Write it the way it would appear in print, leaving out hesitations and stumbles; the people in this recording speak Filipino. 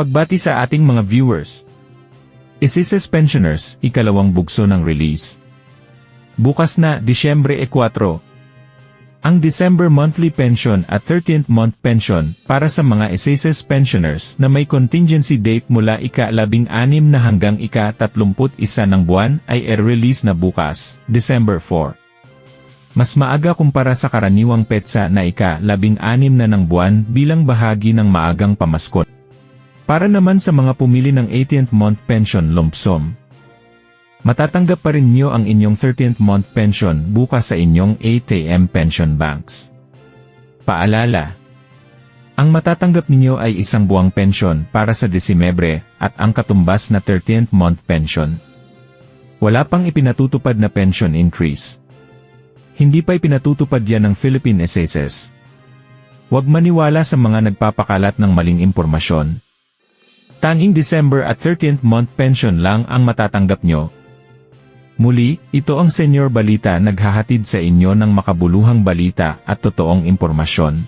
Pagbati sa ating mga viewers. SSS Pensioners, ikalawang bugso ng release. Bukas na, Disyembre 4. Ang December monthly pension at 13th month pension para sa mga SSS pensioners na may contingency date mula ika-16 na hanggang ika-31 ng buwan ay i-release na bukas, December 4. Mas maaga kumpara sa karaniwang petsa na ika-16 na ng buwan bilang bahagi ng maagang pamaskot. Para naman sa mga pumili ng 18th month pension lump sum, matatanggap pa rin niyo ang inyong 13th month pension bukas sa inyong ATM pension banks. Paalala, ang matatanggap ninyo ay isang buwang pension para sa Disemebre at ang katumbas na 13th month pension. Wala pang ipinatutupad na pension increase. Hindi pa ipinatutupad yan ng Philippine SSS. Huwag maniwala sa mga nagpapakalat ng maling impormasyon. Tanging December at 13th month pension lang ang matatanggap nyo. Muli, ito ang Senior Balita naghahatid sa inyo ng makabuluhang balita at totoong impormasyon.